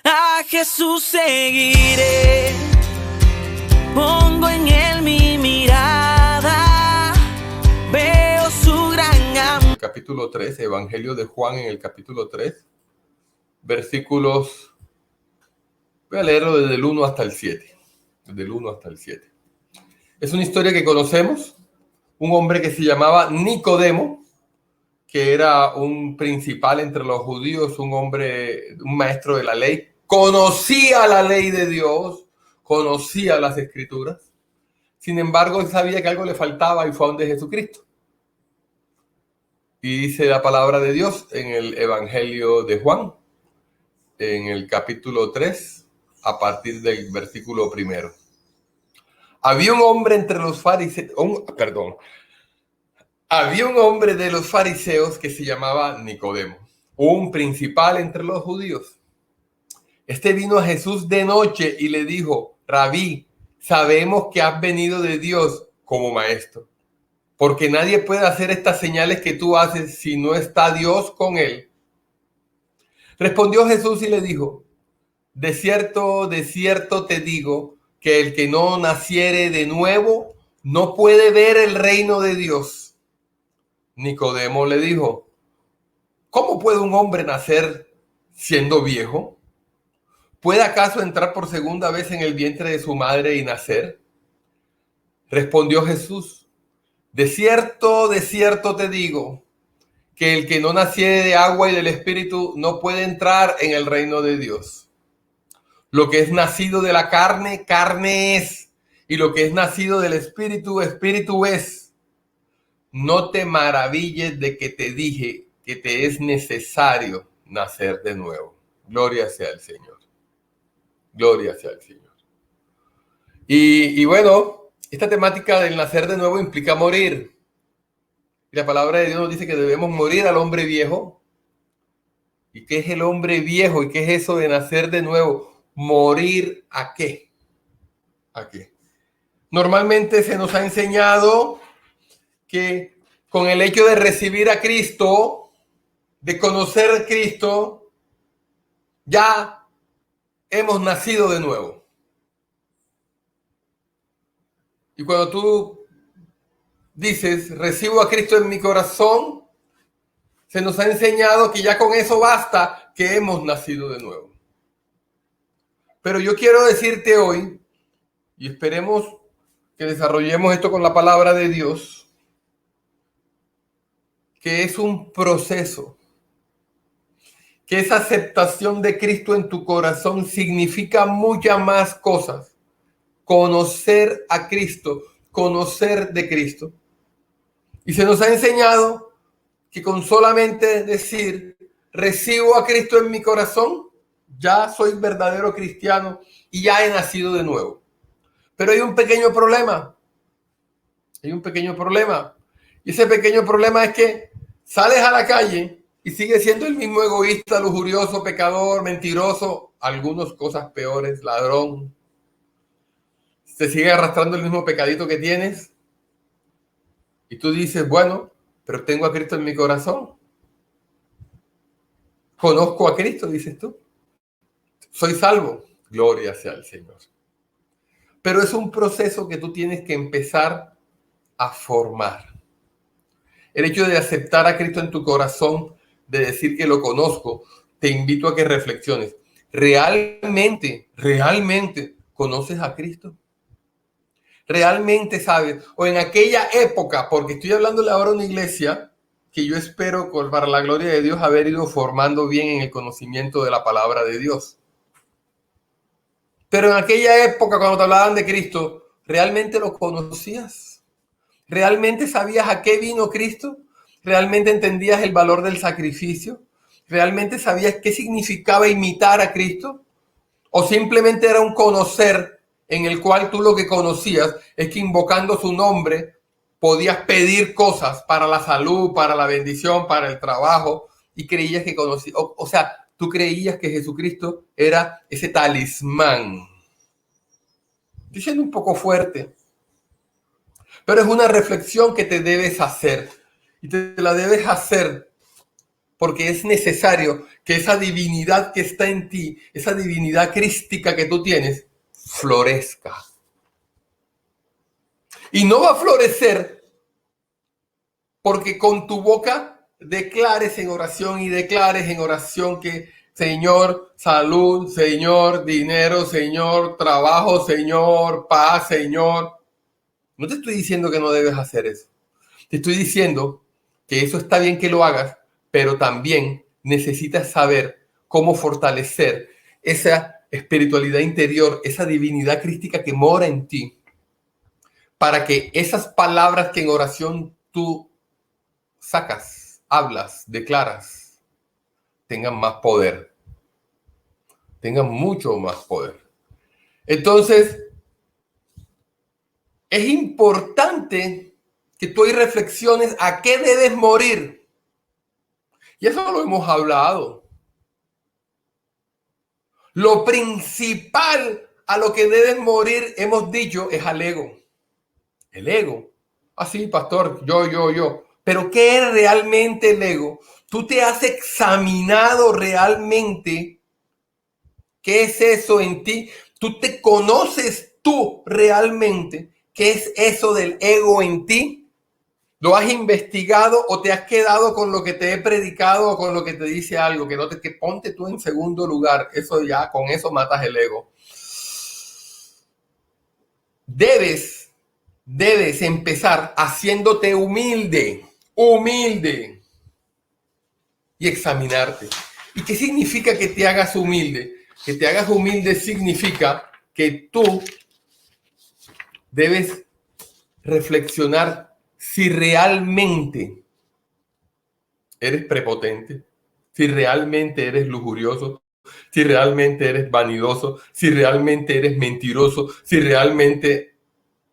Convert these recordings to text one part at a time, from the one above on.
A Jesús seguiré, pongo en él mi mirada, veo su gran amor. Capítulo 3, Evangelio de Juan en el capítulo 3, versículos, voy a leerlo desde el 1 hasta el 7. Desde el 1 hasta el 7. Es una historia que conocemos, un hombre que se llamaba Nicodemo, que era un principal entre los judíos, un hombre, un maestro de la ley, conocía la ley de Dios, conocía las escrituras. Sin embargo, él sabía que algo le faltaba y fue a donde Jesucristo. Y dice la palabra de Dios en el Evangelio de Juan, en el capítulo 3, a partir del versículo 1. Había un hombre entre los fariseos, había un hombre de los fariseos que se llamaba Nicodemo, un principal entre los judíos. Este vino a Jesús de noche y le dijo: Rabí, sabemos que has venido de Dios como maestro, porque nadie puede hacer estas señales que tú haces si no está Dios con él. Respondió Jesús y le dijo: de cierto te digo, que el que no naciere de nuevo no puede ver el reino de Dios. Nicodemo le dijo: ¿cómo puede un hombre nacer siendo viejo? ¿Puede acaso entrar por segunda vez en el vientre de su madre y nacer? Respondió Jesús: de cierto te digo, que el que no naciere de agua y del Espíritu no puede entrar en el reino de Dios. Lo que es nacido de la carne, carne es, y lo que es nacido del Espíritu, Espíritu es. No te maravilles de que te dije que te es necesario nacer de nuevo. Gloria sea al Señor. Gloria sea al Señor. Y bueno, esta temática del nacer de nuevo implica morir. Y la palabra de Dios nos dice que debemos morir al hombre viejo. ¿Y qué es el hombre viejo? ¿Y qué es eso de nacer de nuevo? ¿Morir a qué? ¿A qué? Normalmente se nos ha enseñado que con el hecho de recibir a Cristo, de conocer a Cristo, ya hemos nacido de nuevo. Y cuando tú dices, recibo a Cristo en mi corazón, se nos ha enseñado que ya con eso basta, que hemos nacido de nuevo. Pero yo quiero decirte hoy, y esperemos que desarrollemos esto con la palabra de Dios, que es un proceso, que esa aceptación de Cristo en tu corazón significa muchas más cosas. Conocer a Cristo, conocer de Cristo. Y se nos ha enseñado que con solamente decir, recibo a Cristo en mi corazón, ya soy verdadero cristiano y ya he nacido de nuevo. Pero hay un pequeño problema. Hay un pequeño problema. Y ese pequeño problema es que sales a la calle y sigues siendo el mismo egoísta, lujurioso, pecador, mentiroso, algunas cosas peores, ladrón. Te sigue arrastrando el mismo pecadito que tienes. Y tú dices, bueno, pero tengo a Cristo en mi corazón. Conozco a Cristo, dices tú. Soy salvo. Gloria sea al Señor. Pero es un proceso que tú tienes que empezar a formar. El hecho de aceptar a Cristo en tu corazón, de decir que lo conozco, te invito a que reflexiones. ¿Realmente conoces a Cristo? ¿Realmente sabes? O en aquella época, porque estoy hablándole ahora a una iglesia que yo espero, para la gloria de Dios, haber ido formando bien en el conocimiento de la palabra de Dios. Pero en aquella época, cuando te hablaban de Cristo, ¿realmente lo conocías? ¿Realmente sabías a qué vino Cristo? ¿Realmente entendías el valor del sacrificio? ¿Realmente sabías qué significaba imitar a Cristo? ¿O simplemente era un conocer en el cual tú lo que conocías es que invocando su nombre podías pedir cosas para la salud, para la bendición, para el trabajo, y creías que conocías? O sea, tú creías que Jesucristo era ese talismán. Estoy siendo un poco fuerte, pero es una reflexión que te debes hacer. Y te la debes hacer porque es necesario que esa divinidad que está en ti, esa divinidad crística que tú tienes, florezca. Y no va a florecer porque con tu boca declares en oración y declares en oración que Señor, salud, Señor, dinero, Señor, trabajo, Señor, paz, Señor. No te estoy diciendo que no debes hacer eso. Te estoy diciendo que eso está bien que lo hagas, pero también necesitas saber cómo fortalecer esa espiritualidad interior, esa divinidad crística que mora en ti, para que esas palabras que en oración tú sacas, hablas, declaras, tengan más poder, tengan mucho más poder. Entonces, es importante que tú ahí reflexiones a qué debes morir. Y eso lo hemos hablado. Lo principal a lo que debes morir, hemos dicho, es al ego. El ego. Ah, sí, pastor, yo. Pero ¿qué es realmente el ego? ¿Tú te has examinado realmente qué es eso en ti? ¿Tú te conoces tú realmente qué es eso del ego en ti? ¿Lo has investigado o te has quedado con lo que te he predicado o con lo que te dice algo? Que ponte tú en segundo lugar. Eso ya, con eso matas el ego. Debes empezar haciéndote humilde y examinarte. ¿Y qué significa que te hagas humilde? Que te hagas humilde significa que tú debes reflexionar si realmente eres prepotente, si realmente eres lujurioso, si realmente eres vanidoso, si realmente eres mentiroso, si realmente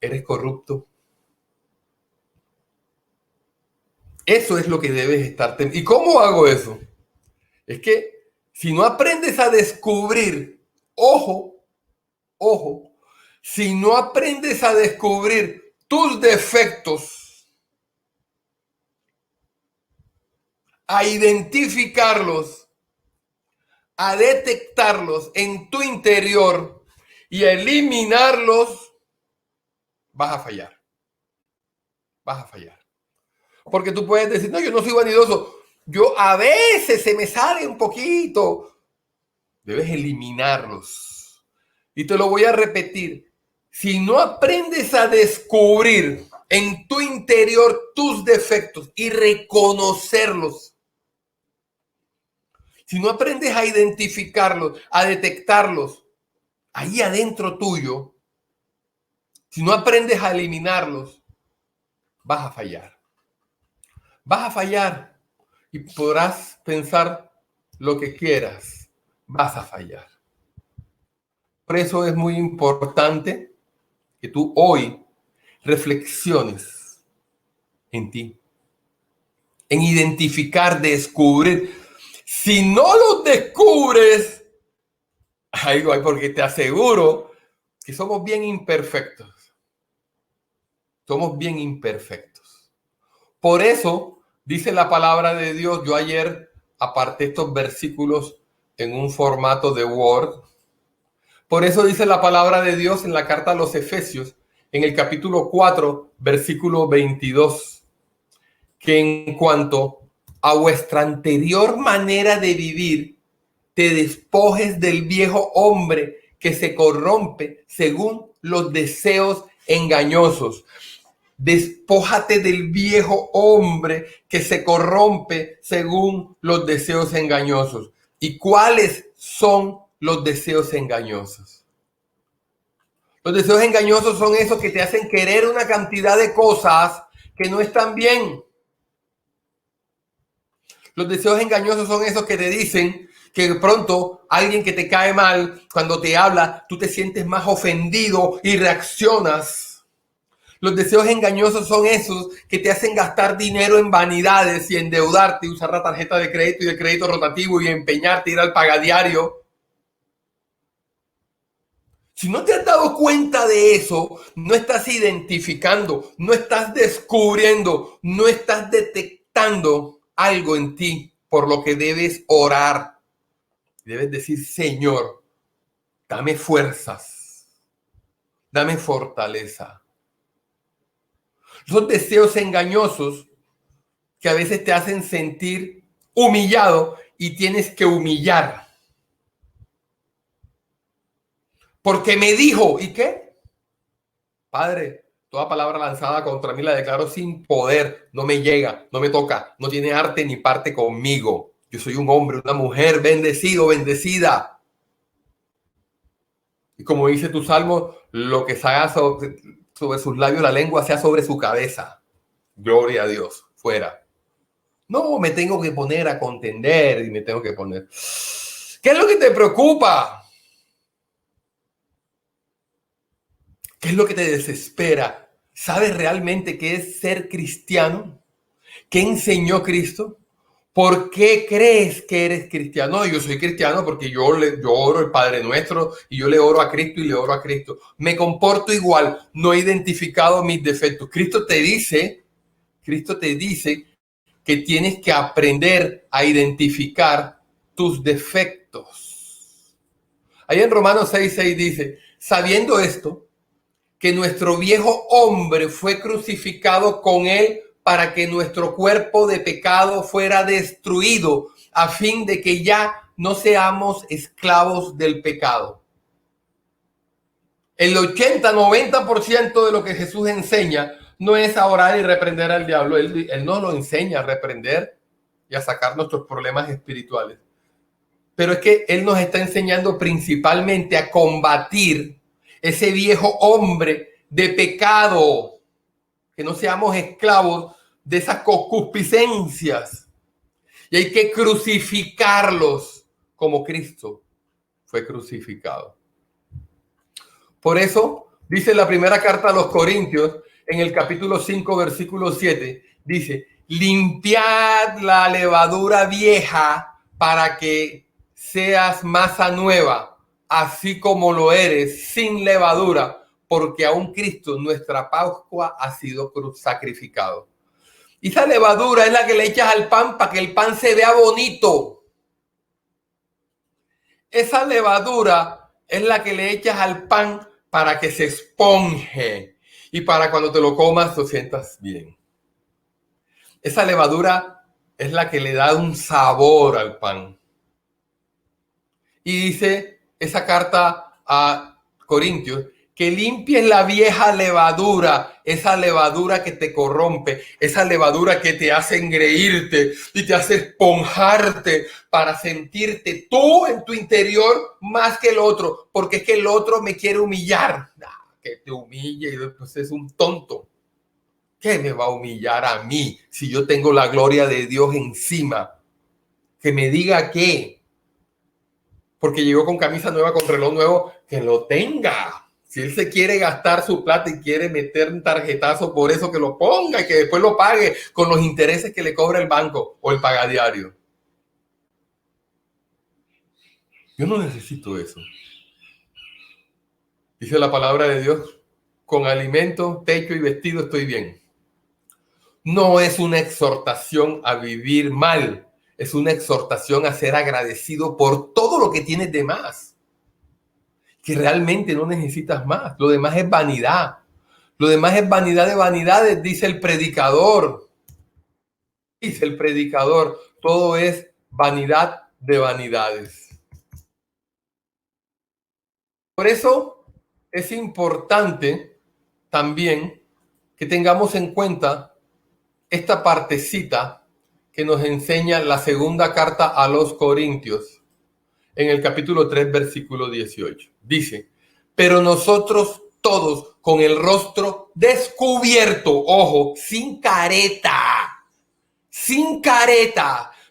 eres corrupto. Eso es lo que debes estar. ¿Y cómo hago eso? Es que si no aprendes a descubrir, ojo, si no aprendes a descubrir tus defectos, a identificarlos, a detectarlos en tu interior y a eliminarlos, vas a fallar. Porque tú puedes decir, no, yo no soy vanidoso. Yo a veces se me sale un poquito. Debes eliminarlos. Y te lo voy a repetir. Si no aprendes a descubrir en tu interior tus defectos y reconocerlos, si no aprendes a identificarlos, a detectarlos ahí adentro tuyo, si no aprendes a eliminarlos, vas a fallar. Vas a fallar y podrás pensar lo que quieras. Vas a fallar. Por eso es muy importante que tú hoy reflexiones en ti, en identificar, descubrir. Si no los descubres, porque te aseguro que somos bien imperfectos. Somos bien imperfectos. Por eso dice la palabra de Dios. Yo ayer aparté estos versículos en un formato de Word. Por eso dice la palabra de Dios en la carta a los Efesios, en el capítulo 4, versículo 22, que en cuanto a vuestra anterior manera de vivir, te despojes del viejo hombre que se corrompe según los deseos engañosos. Despójate del viejo hombre que se corrompe según los deseos engañosos. ¿Y cuáles son los deseos engañosos? Los deseos engañosos son esos que te hacen querer una cantidad de cosas que no están bien. Los deseos engañosos son esos que te dicen que de pronto alguien que te cae mal, cuando te habla, tú te sientes más ofendido y reaccionas. Los deseos engañosos son esos que te hacen gastar dinero en vanidades y endeudarte, usar la tarjeta de crédito y el crédito rotativo y empeñarte, ir al pagadiario. Si no te has dado cuenta de eso, no estás identificando, no estás descubriendo, no estás detectando algo en ti por lo que debes orar. Debes decir, Señor, dame fuerzas, dame fortaleza. Son deseos engañosos que a veces te hacen sentir humillado y tienes que humillar. Porque me dijo, ¿y qué? Padre, toda palabra lanzada contra mí la declaro sin poder, no me llega, no me toca, no tiene arte ni parte conmigo. Yo soy un hombre, una mujer, bendecido, bendecida. Y como dice tu salmo, lo que salga sobre sus labios, la lengua sea sobre su cabeza. Gloria a Dios, fuera. No, me tengo que poner a contender y me tengo que poner. ¿Qué es lo que te preocupa? ¿Qué es lo que te desespera? ¿Sabes realmente qué es ser cristiano? ¿Qué enseñó Cristo? ¿Por qué crees que eres cristiano? Yo soy cristiano porque yo oro el Padre Nuestro y yo le oro a Cristo y le oro a Cristo. Me comporto igual, no he identificado mis defectos. Cristo te dice que tienes que aprender a identificar tus defectos. Ahí en Romanos 6:6 dice, sabiendo esto, que nuestro viejo hombre fue crucificado con él para que nuestro cuerpo de pecado fuera destruido, a fin de que ya no seamos esclavos del pecado. El 80-90% de lo que Jesús enseña no es a orar y reprender al diablo. Él nos lo enseña a reprender y a sacar nuestros problemas espirituales. Pero es que Él nos está enseñando principalmente a combatir ese viejo hombre de pecado, que no seamos esclavos de esas concupiscencias. Y hay que crucificarlos como Cristo fue crucificado. Por eso, dice la primera carta a los Corintios, en el capítulo 5, versículo 7, dice, limpiad la levadura vieja para que seas masa nueva, así como lo eres, sin levadura, porque aún Cristo, nuestra Pascua, ha sido sacrificado. Y esa levadura es la que le echas al pan para que el pan se vea bonito. Esa levadura es la que le echas al pan para que se esponje y para cuando te lo comas lo sientas bien. Esa levadura es la que le da un sabor al pan. Y dice esa carta a Corintios, que limpies la vieja levadura, esa levadura que te corrompe, esa levadura que te hace engreírte y te hace esponjarte para sentirte tú en tu interior más que el otro, porque es que el otro me quiere humillar. Que te humille y después es un tonto. ¿Qué me va a humillar a mí si yo tengo la gloria de Dios encima? Que me diga qué. Porque llegó con camisa nueva, con reloj nuevo, que lo tenga. Si él se quiere gastar su plata y quiere meter un tarjetazo por eso, que lo ponga y que después lo pague con los intereses que le cobra el banco o el pagadiario. Yo no necesito eso. Dice la palabra de Dios, con alimento, techo y vestido estoy bien. No es una exhortación a vivir mal, es una exhortación a ser agradecido por todo lo que tienes de más. Que realmente no necesitas más. Lo demás es vanidad. Lo demás es vanidad de vanidades, dice el predicador. Dice el predicador, todo es vanidad de vanidades. Por eso es importante también que tengamos en cuenta esta partecita que nos enseña la segunda carta a los Corintios. En el capítulo 3, versículo 18. Dice, pero nosotros todos con el rostro descubierto, ojo, sin careta,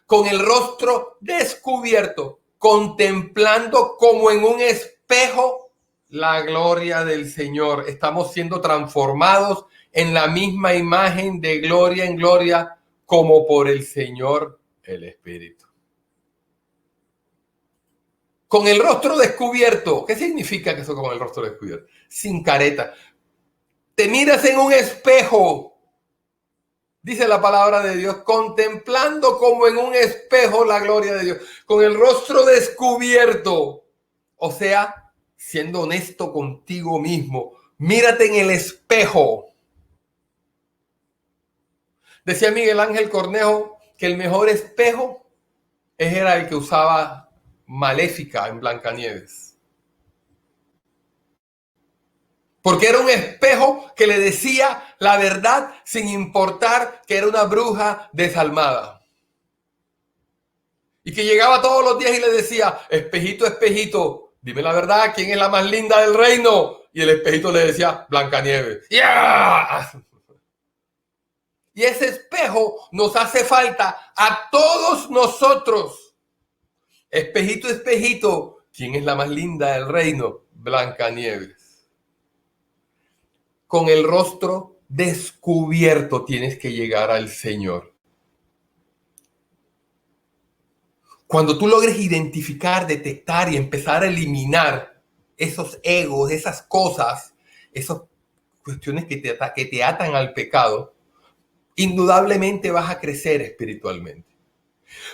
con el rostro descubierto, contemplando como en un espejo la gloria del Señor. Estamos siendo transformados en la misma imagen de gloria en gloria como por el Señor el Espíritu. Con el rostro descubierto. ¿Qué significa que eso con el rostro descubierto? Sin careta. Te miras en un espejo Dice la palabra de Dios, contemplando como en un espejo la gloria de Dios, con el rostro descubierto. O sea, siendo honesto contigo mismo, mírate en el espejo. Decía Miguel Ángel Cornejo que el mejor espejo era el que usaba Maléfica en Blancanieves. Porque era un espejo que le decía la verdad sin importar que era una bruja desalmada. Y que llegaba todos los días y le decía, espejito, espejito, dime la verdad, ¿quién es la más linda del reino? Y el espejito le decía, Blancanieves. ¡Yeah! Y ese espejo nos hace falta a todos nosotros. Espejito, espejito, ¿quién es la más linda del reino? Blancanieves. Con el rostro descubierto tienes que llegar al Señor. Cuando tú logres identificar, detectar y empezar a eliminar esos egos, esas cosas, esas cuestiones que te atan al pecado, indudablemente vas a crecer espiritualmente.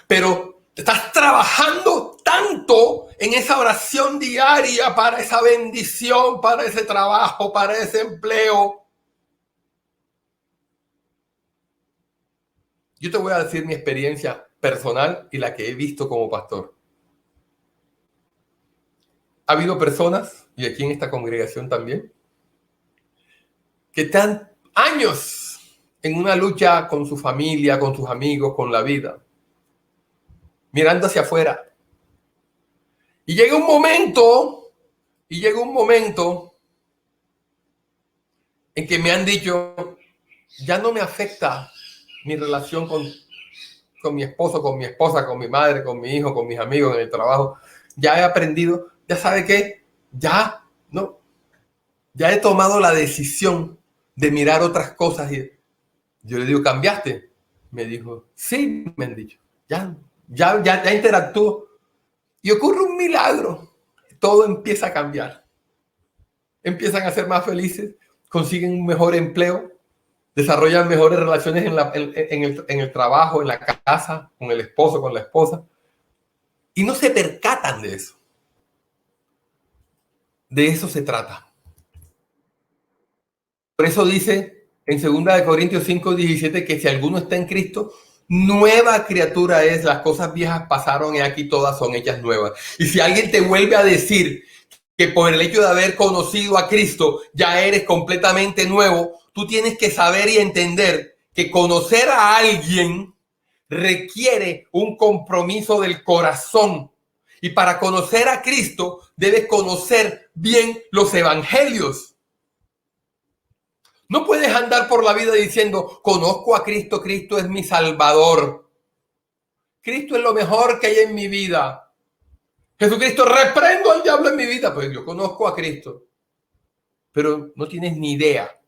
Pero estás trabajando tanto en esa oración diaria para esa bendición, para ese trabajo, para ese empleo. Yo te voy a decir mi experiencia personal y la que he visto como pastor. Ha habido personas, y aquí en esta congregación también, que están años en una lucha con su familia, con sus amigos, con la vida, mirando hacia afuera. Y llega un momento en que me han dicho, ya no me afecta mi relación con mi esposo, con mi esposa, con mi madre, con mi hijo, con mis amigos en el trabajo. Ya he aprendido, ya sabe qué, ya he tomado la decisión de mirar otras cosas. Y yo le digo, ¿cambiaste? Me dijo, sí, me han dicho, ya interactúo. Y ocurre un milagro, todo empieza a cambiar. Empiezan a ser más felices, consiguen un mejor empleo, desarrollan mejores relaciones en el trabajo, en la casa, con el esposo, con la esposa. Y no se percatan de eso. De eso se trata. Por eso dice en 2 Corintios 5:17 que si alguno está en Cristo, nueva criatura es, las cosas viejas pasaron y aquí todas son hechas nuevas. Y si alguien te vuelve a decir que por el hecho de haber conocido a Cristo ya eres completamente nuevo, tú tienes que saber y entender que conocer a alguien requiere un compromiso del corazón. Y para conocer a Cristo debes conocer bien los evangelios. No puedes andar por la vida diciendo, conozco a Cristo, Cristo es mi Salvador. Cristo es lo mejor que hay en mi vida. Jesucristo, reprendo al diablo en mi vida. Pues yo conozco a Cristo. Pero no tienes ni idea.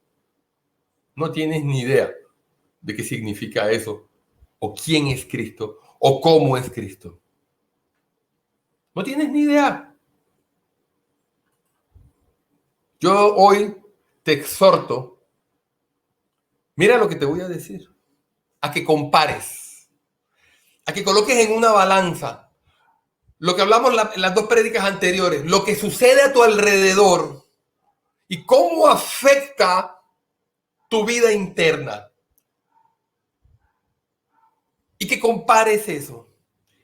No tienes ni idea de qué significa eso. O quién es Cristo. O cómo es Cristo. No tienes ni idea. Yo hoy te exhorto. Mira lo que te voy a decir. A que compares. A que coloques en una balanza lo que hablamos en las dos prédicas anteriores, lo que sucede a tu alrededor y cómo afecta tu vida interna. Y que compares eso.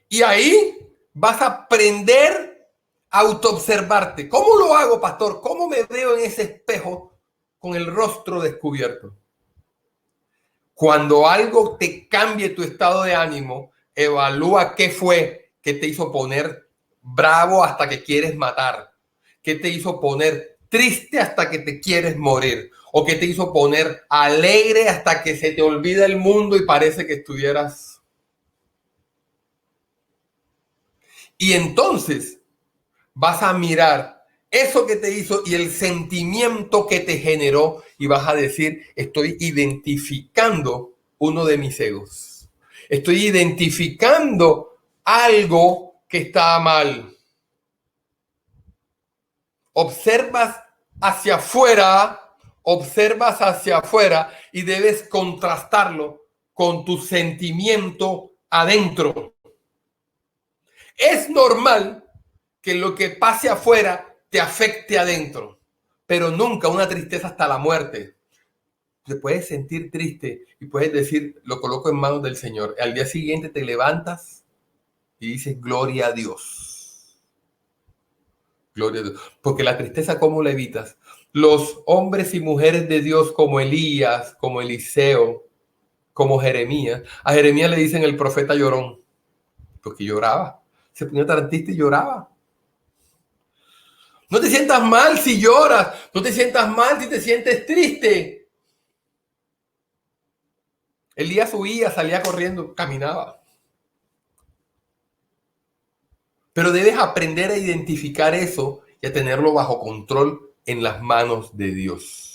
Y ahí vas a aprender a autoobservarte. ¿Cómo lo hago, pastor? ¿Cómo me veo en ese espejo con el rostro descubierto? Cuando algo te cambie tu estado de ánimo, evalúa qué fue que te hizo poner bravo hasta que quieres matar, qué te hizo poner triste hasta que te quieres morir, o qué te hizo poner alegre hasta que se te olvida el mundo y parece que estuvieras. Y entonces vas a mirar eso que te hizo y el sentimiento que te generó y vas a decir, estoy identificando uno de mis egos. Estoy identificando algo que está mal. Observas hacia afuera y debes contrastarlo con tu sentimiento adentro. Es normal que lo que pase afuera te afecte adentro, pero nunca una tristeza hasta la muerte. Te puedes sentir triste y puedes decir, lo coloco en manos del Señor. Al día siguiente te levantas y dices, gloria a Dios. Gloria a Dios. Porque la tristeza, ¿cómo la evitas? Los hombres y mujeres de Dios como Elías, como Eliseo, como Jeremías. A Jeremías le dicen el profeta llorón, porque lloraba. Se ponía tan triste y lloraba. No te sientas mal si lloras. No te sientas mal si te sientes triste. Elías huía, salía corriendo, caminaba. Pero debes aprender a identificar eso y a tenerlo bajo control en las manos de Dios.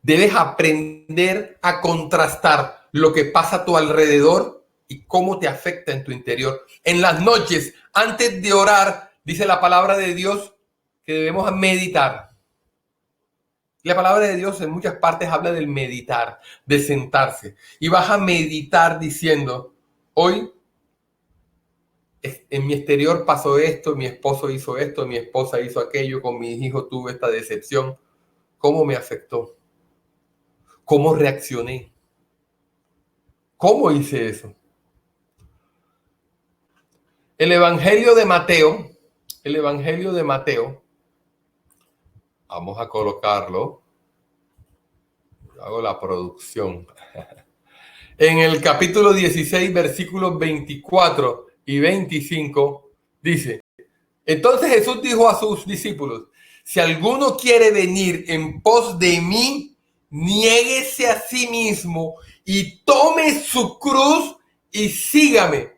Debes aprender a contrastar lo que pasa a tu alrededor y cómo te afecta en tu interior. En las noches, antes de orar, dice la palabra de Dios que debemos meditar. La palabra de Dios en muchas partes habla del meditar, de sentarse. Y vas a meditar diciendo, hoy en mi exterior pasó esto, mi esposo hizo esto, mi esposa hizo aquello, con mis hijos tuve esta decepción. ¿Cómo me afectó? ¿Cómo reaccioné? ¿Cómo hice eso? El Evangelio de Mateo, vamos a colocarlo, hago la producción. En el capítulo 16, versículos 24 y 25, dice, entonces Jesús dijo a sus discípulos, si alguno quiere venir en pos de mí, niéguese a sí mismo y tome su cruz y sígame.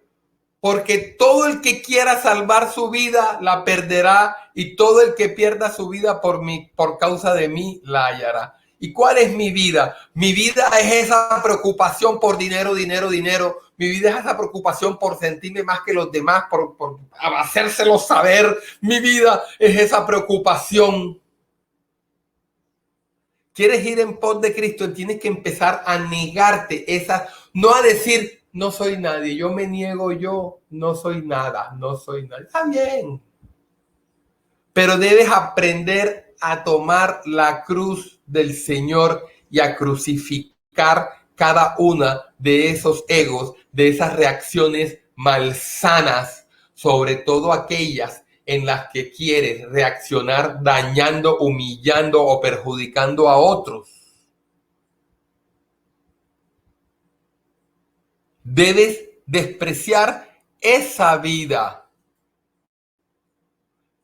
Porque todo el que quiera salvar su vida la perderá y todo el que pierda su vida por causa de mí la hallará. ¿Y cuál es mi vida? Mi vida es esa preocupación por dinero. Mi vida es esa preocupación por sentirme más que los demás, por hacérselo saber. Mi vida es esa preocupación. ¿Quieres ir en pos de Cristo? Tienes que empezar a negarte no a decir, no soy nadie, yo me niego, yo no soy nada, no soy nadie. Está bien. Pero debes aprender a tomar la cruz del Señor y a crucificar cada una de esos egos, de esas reacciones malsanas, sobre todo aquellas en las que quieres reaccionar dañando, humillando o perjudicando a otros. Debes despreciar esa vida.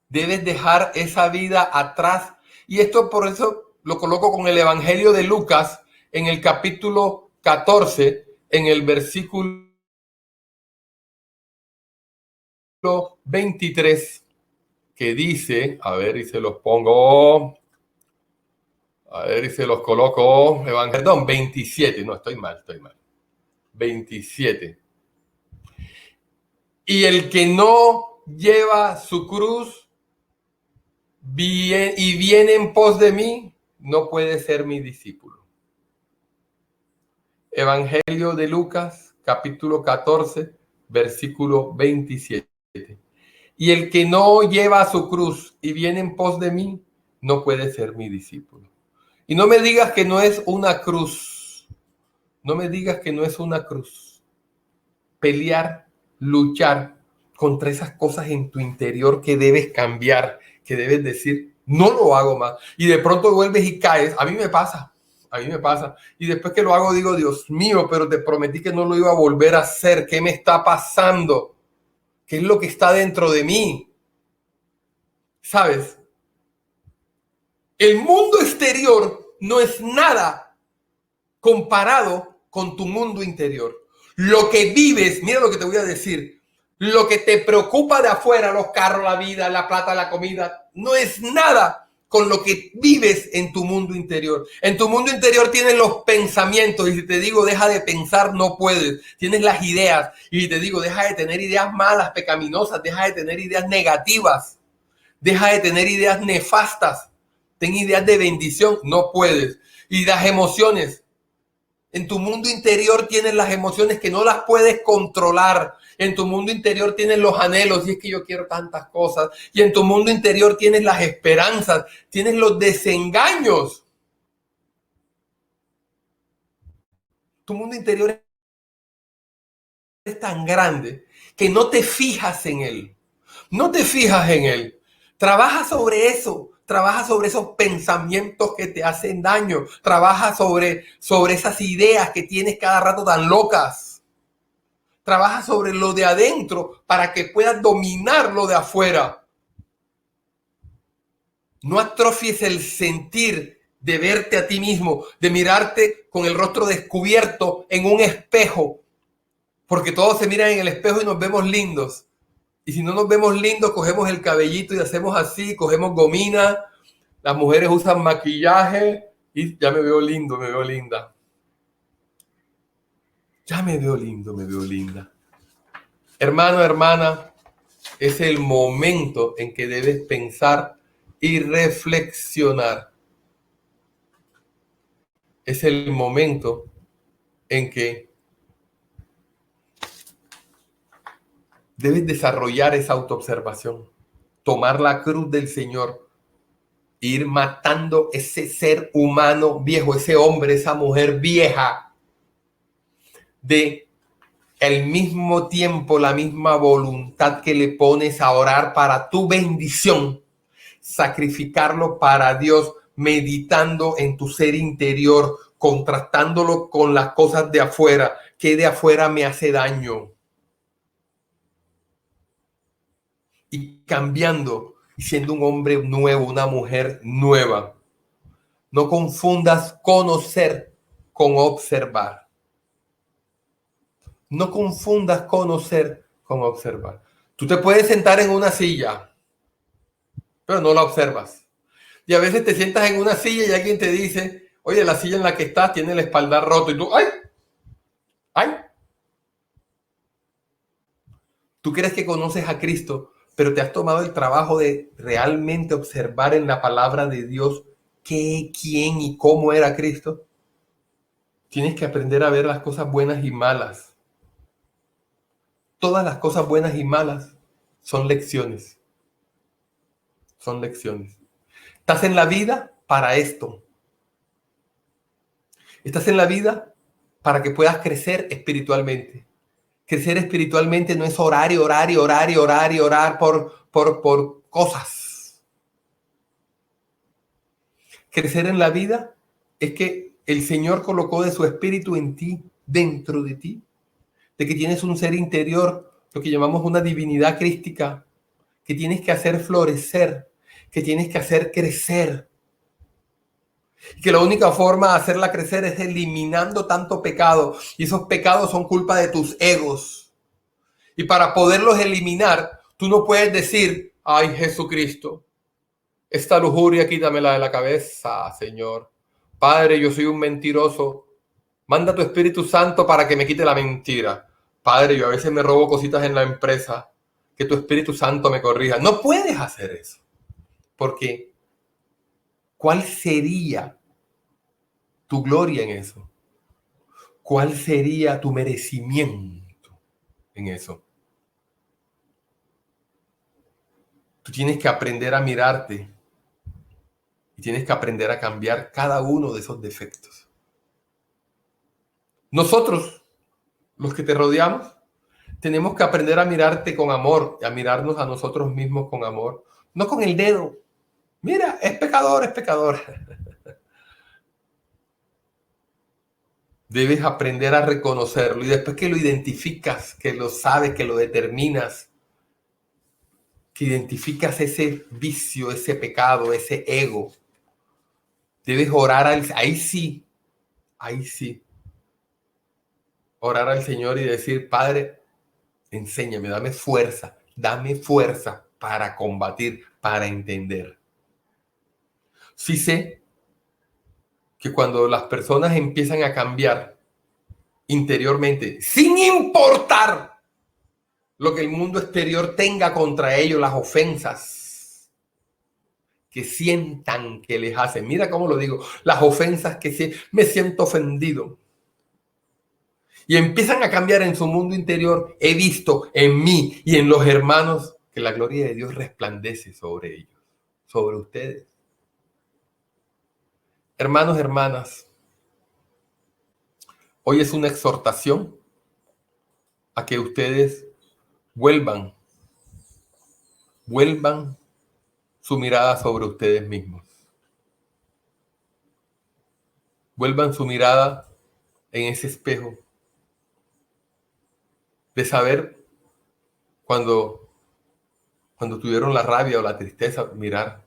Debes dejar esa vida atrás. Y esto por eso lo coloco con el Evangelio de Lucas en el capítulo 14, en el versículo 23, que dice, a ver y se los pongo, a ver y se los coloco, perdón, 27, no, estoy mal. 27. Y el que no lleva su cruz y viene en pos de mí, no puede ser mi discípulo. Evangelio de Lucas, capítulo 14, versículo 27. Y el que no lleva su cruz y viene en pos de mí, no puede ser mi discípulo. Y no me digas que no es una cruz. No me digas que no es una cruz. Pelear, luchar contra esas cosas en tu interior que debes cambiar, que debes decir, no lo hago más. Y de pronto vuelves y caes. A mí me pasa. Y después que lo hago digo, Dios mío, pero te prometí que no lo iba a volver a hacer. ¿Qué me está pasando? ¿Qué es lo que está dentro de mí? ¿Sabes? El mundo exterior no es nada comparado con tu mundo interior. Lo que vives, mira lo que te voy a decir, lo que te preocupa de afuera, los carros, la vida, la plata, la comida, no es nada con lo que vives en tu mundo interior. En tu mundo interior tienes los pensamientos y si te digo deja de pensar, no puedes. Tienes las ideas y si te digo deja de tener ideas malas, pecaminosas, deja de tener ideas negativas, deja de tener ideas nefastas, ten ideas de bendición, no puedes. Y las emociones. En tu mundo interior tienes las emociones que no las puedes controlar. En tu mundo interior tienes los anhelos, y es que yo quiero tantas cosas. Y en tu mundo interior tienes las esperanzas, tienes los desengaños. Tu mundo interior es tan grande que no te fijas en él. No te fijas en él. Trabaja sobre eso. Trabaja sobre esos pensamientos que te hacen daño. Trabaja sobre esas ideas que tienes cada rato tan locas. Trabaja sobre lo de adentro para que puedas dominar lo de afuera. No atrofies el sentir de verte a ti mismo, de mirarte con el rostro descubierto en un espejo. Porque todos se miran en el espejo y nos vemos lindos. Y si no nos vemos lindos, cogemos el cabellito y hacemos así, cogemos gomina. Las mujeres usan maquillaje y ya me veo lindo, me veo linda. Ya me veo lindo, me veo linda. Hermano, hermana, es el momento en que debes pensar y reflexionar. Es el momento en que debes desarrollar esa autoobservación, tomar la cruz del Señor, ir matando ese ser humano viejo, ese hombre, esa mujer vieja, de al mismo tiempo la misma voluntad que le pones a orar para tu bendición, sacrificarlo para Dios, meditando en tu ser interior, contrastándolo con las cosas de afuera, que de afuera me hace daño. Y cambiando, y siendo un hombre nuevo, una mujer nueva. No confundas conocer con observar. No confundas conocer con observar. Tú te puedes sentar en una silla, pero no la observas. Y a veces te sientas en una silla y alguien te dice, oye, la silla en la que estás tiene el espaldar roto. Y tú, ¡ay! ¡Ay! Tú crees que conoces a Cristo, pero te has tomado el trabajo de realmente observar en la palabra de Dios qué, quién y cómo era Cristo. Tienes que aprender a ver las cosas buenas y malas. Todas las cosas buenas y malas son lecciones. Son lecciones. Estás en la vida para esto. Estás en la vida para que puedas crecer espiritualmente. Crecer espiritualmente no es orar y orar y orar y orar y orar por cosas. Crecer en la vida es que el Señor colocó de su espíritu en ti, dentro de ti, de que tienes un ser interior, lo que llamamos una divinidad crística, que tienes que hacer florecer, que tienes que hacer crecer. Y que la única forma de hacerla crecer es eliminando tanto pecado. Y esos pecados son culpa de tus egos. Y para poderlos eliminar, tú no puedes decir, ay Jesucristo, esta lujuria quítamela de la cabeza, Señor. Padre, yo soy un mentiroso. Manda tu Espíritu Santo para que me quite la mentira. Padre, yo a veces me robo cositas en la empresa. Que tu Espíritu Santo me corrija. No puedes hacer eso. Porque ¿cuál sería tu gloria en eso? ¿Cuál sería tu merecimiento en eso? Tú tienes que aprender a mirarte y tienes que aprender a cambiar cada uno de esos defectos. Nosotros, los que te rodeamos, tenemos que aprender a mirarte con amor, a mirarnos a nosotros mismos con amor, no con el dedo. Mira, es pecador, es pecador. Debes aprender a reconocerlo y después que lo identificas, que lo sabes, que lo determinas, que identificas ese vicio, ese pecado, ese ego, debes orar ahí sí, orar al Señor y decir, Padre, enséñame, dame fuerza para combatir, para entender. Sí sé que cuando las personas empiezan a cambiar interiormente, sin importar lo que el mundo exterior tenga contra ellos, las ofensas que sientan que les hacen. Mira cómo lo digo, las ofensas que me siento ofendido. y empiezan a cambiar en su mundo interior, he visto en mí y en los hermanos que la gloria de Dios resplandece sobre ellos, sobre ustedes. Hermanos, hermanas, hoy es una exhortación a que ustedes vuelvan su mirada sobre ustedes mismos. Vuelvan su mirada en ese espejo de saber cuando tuvieron la rabia o la tristeza, mirar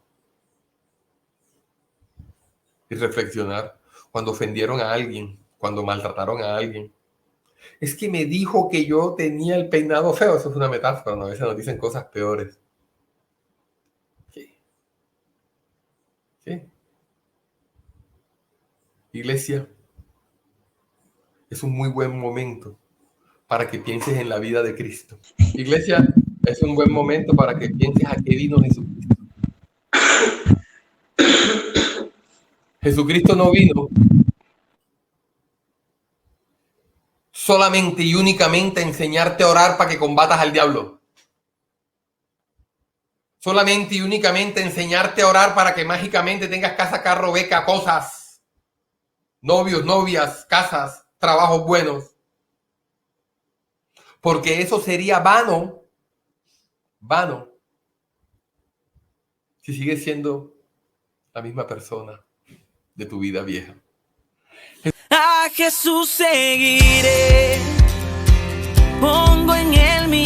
y reflexionar. Cuando ofendieron a alguien, cuando maltrataron a alguien. Es que me dijo que yo tenía el peinado feo. Eso es una metáfora, ¿no? A veces nos dicen cosas peores. ¿Sí? Iglesia, es un muy buen momento para que pienses en la vida de Cristo. Iglesia, es un buen momento para que pienses a qué vino Jesucristo. Jesucristo no vino solamente y únicamente a enseñarte a orar para que combatas al diablo. Solamente y únicamente a enseñarte a orar para que mágicamente tengas casa, carro, beca, cosas, novios, novias, casas, trabajos buenos. Porque eso sería vano, si sigues siendo la misma persona de tu vida vieja. A Jesús seguiré, pongo en él mi